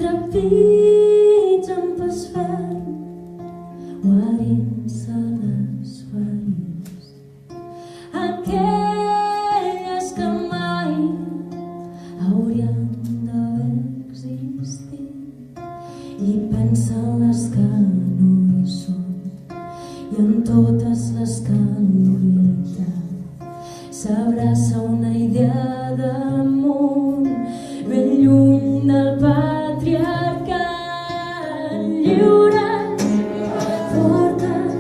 trepitgen pas ferm, guarint-se les ferides, aquelles que mai haurien d'haver existit, i pensa en les que no hi són i en totes les que han oblidat. S'abraça una idea d'amor ben lluny del patriarcat, lliures, fortes,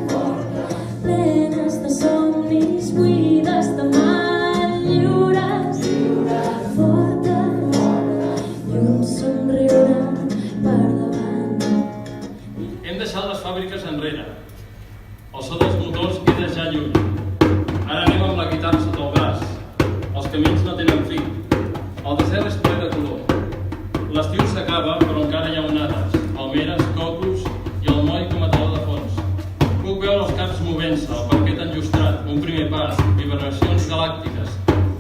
plenes de somnis, buides de mal, lliures, fortes, i un somriure per davant. Hem deixat les fàbriques enrere, el so dels motors queda ja lluny. Ara anem amb la guitarra sota el braç, els camins no tenen fi, el desert és ple de color. L'estiu s'acaba, però encara hi ha onades, palmeres, cocos i el moll com a teló de fons. Puc veure els caps movent-se, el parquet enllustrat, un primer pas, vibracions galàctiques,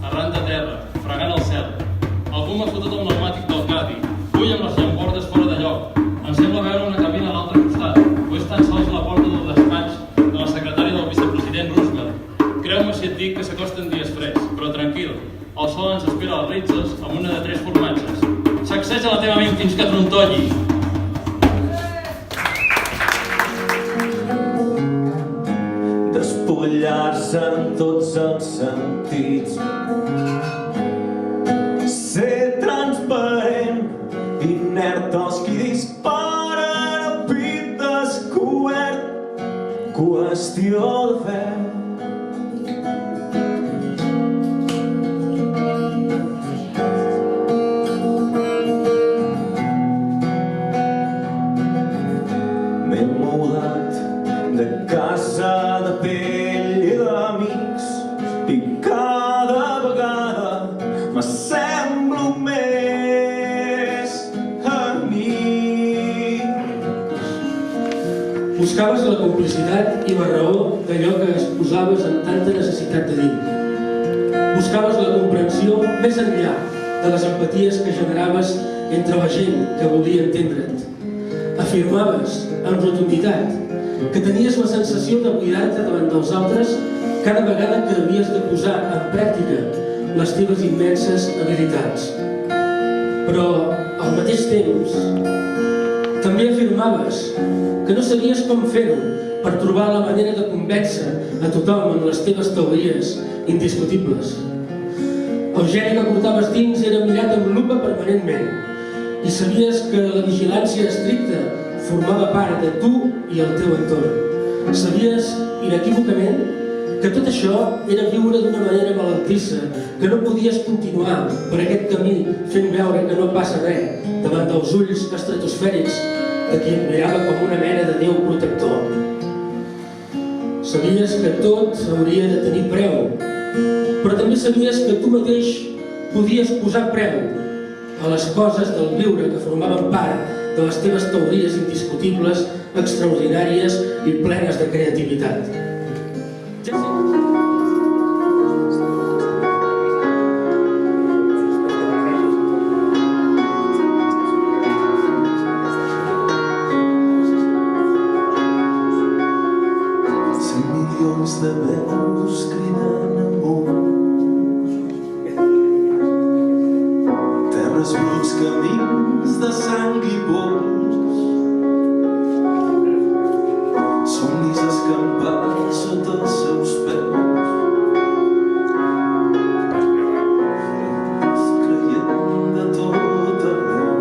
arran de terra, fregant el cel. Algú m'ha fotut el pneumàtic del Caddy, vull amb les llambordes fora de lloc. Em sembla veure una cabina a l'altre costat, o és tan sols la porta del despatx de la secretària del vicepresident Roosevelt. Creu-me si et dic que s'acosten dies freds, però tranquil, el sol ens espera als Ritzels amb una de 3 formatges. Sacseja la teva ment fins que trontolli. Despullar-se en tots els sentits, ser transparent, inert als qui disparen a pit descobert, qüestió de fe. M'he mudat de casa de pell i d'amics i cada vegada m'assemblo més a mi. Buscaves la complicitat i la raó d'allò que exposaves amb tanta necessitat de dir. Buscaves la comprensió més enllà de les empaties que generaves entre la gent que volia entendre't. Afirmaves amb rotunditat que tenies la sensació de buidar-te davant dels altres cada vegada que havies de posar en pràctica les teves immenses habilitats. Però, al mateix temps, també afirmaves que no sabies com fer-ho per trobar la manera de convèncer a tothom en les teves teories indiscutibles. El geni que portaves dins era mirat amb lupa permanentment i sabies que la vigilància estricta formava part de tu i el teu entorn. Sabies, inequívocament, que tot això era viure d'una manera malaltissa, que no podies continuar per aquest camí fent veure que no passa res davant dels ulls estratosfèrics de qui et mirava com una mena de déu protector. Sabies que tot hauria de tenir preu, però també sabies que tu mateix podies posar preu a les coses del viure que formaven part de les teves teories indiscutibles, extraordinàries i plenes de creativitat. Milions de veus cridant amunt, terres bruts, camins de sang i pols, somnis escampats sota els seus peus, creient de tot arreu.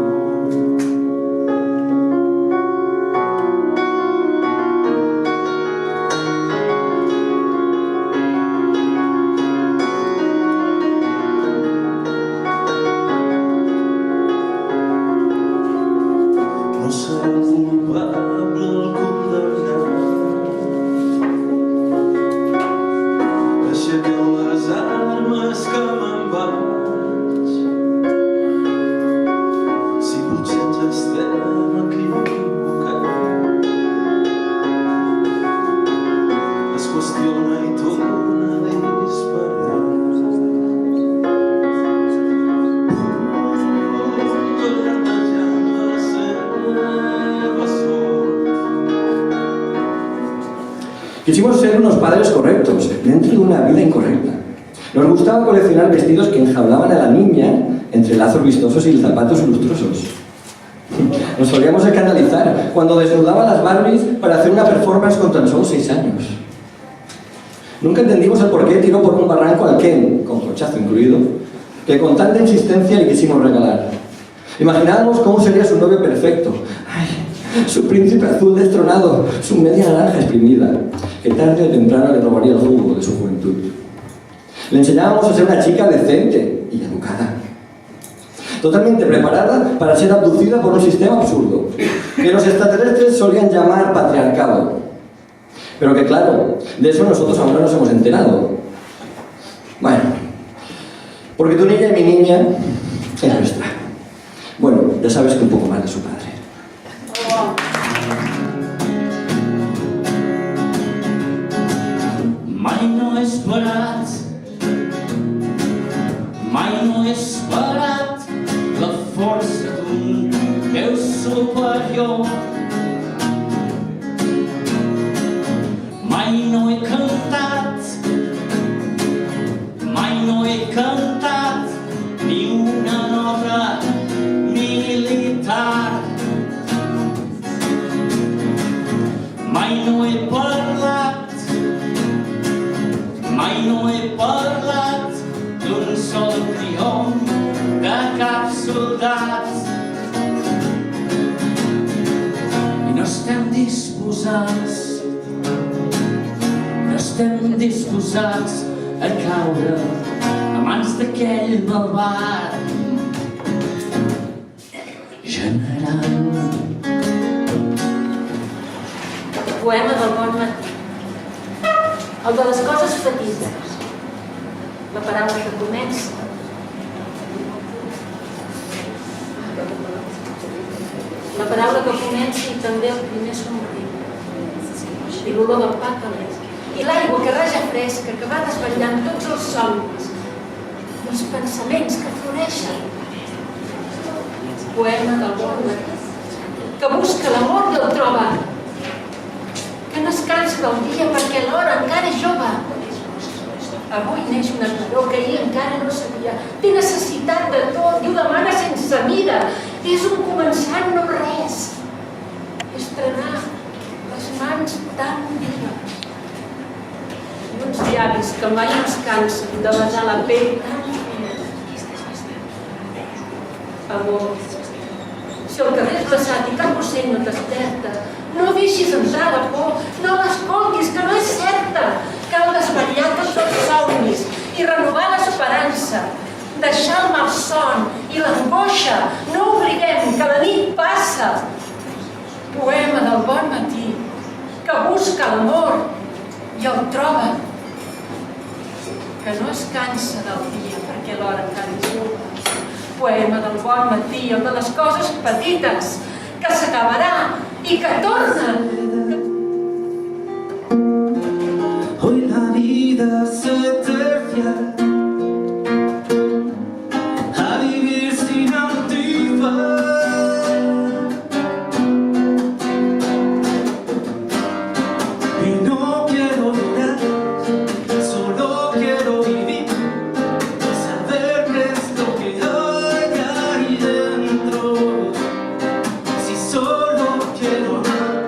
Quisimos ser unos padres correctos, dentro de una vida incorrecta. Nos gustaba coleccionar vestidos que enjaulaban a la niña entre lazos vistosos y zapatos lustrosos. Nos solíamos escandalizar cuando desnudaba las Barbies para hacer una performance con tan solo 6 años. Nunca entendimos el por qué tiró por un barranco al Ken, con cochazo incluido, que con tanta insistencia le quisimos regalar. Imaginábamos cómo sería su novio perfecto. Ay, su príncipe azul destronado, su media naranja exprimida, que tarde o temprano le robaría el jugo de su juventud. Le enseñábamos a ser una chica decente y educada, totalmente preparada para ser abducida por un sistema absurdo, que los extraterrestres solían llamar patriarcado. Pero que claro, de eso nosotros aún no nos hemos enterado. Bueno, porque tu niña y mi niña es nuestra. Bueno, ya sabes que un poco más de su padre. Mai no és barat, mai no és barat la força d'un Déu superior. Mai no he cantat ni una nota militar. Mai no he parlat d'un sol triomf de cap soldat. I no estem disposats a caure a mans d'aquell malvat general. Poema del bon matí. El de les coses petites. La paraula que comença. La paraula que comença i també el primer somriure. I l'olor del pa calent. I l'aigua que raja fresca, que va desvetllant tots els somnis. I els pensaments que floreixen. Poema del bon matí. Que busca l'amor i el troba. Que no es cansa del dia perquè l'hora encara és jove. Avui neix una claror que ahir encara no sabia. Té necessitat de tot i ho demana sense mida. És un començar no res. És trenar les mans tan vives. I uns llavis que mai no es cansen de besar la pell tan fina. Amor, si el carrer és glaçat i cap ocell no t'esperta, no deixis entrar la por, no l'escoltis, que no és certa. Cal desvetllar tots els somnis i renovar l'esperança, deixar el malson i l'angoixa. No oblidem que la nit passa. Poema del bon matí, que busca l'amor i el troba. Que no es cansa del dia perquè l'hora encara és jove. Poema del bon matí, el de les coses petites, que s'acabarà i que tornen. Hoy la vida se tercia a vivir sin antifaz. Y no quiero mirar, solo quiero vivir, saber qué es lo que hay ahí dentro. Si solo quiero amar,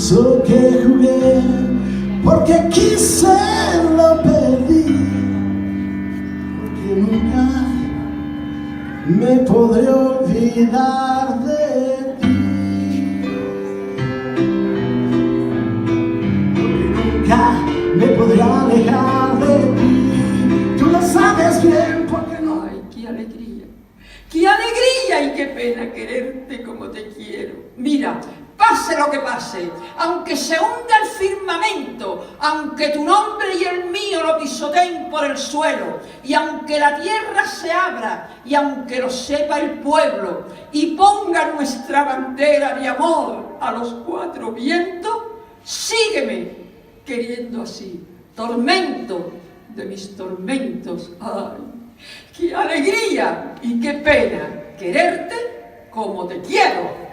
pienso que jugué porque quise lo perdí, porque nunca me podré olvidar de ti, porque nunca me podré alejar de ti. Tú lo sabes bien, porque no. Ay, qué alegría. ¡Qué alegría y qué pena quererte como te quiero! Mira, pase lo que pase, aunque se hunda el firmamento, aunque tu nombre y el mío lo pisoteen por el suelo, y aunque la tierra se abra, y aunque lo sepa el pueblo, y ponga nuestra bandera de amor a los cuatro vientos, sígueme queriendo así, tormento de mis tormentos. ¡Ay! ¡Qué alegría y qué pena quererte como te quiero!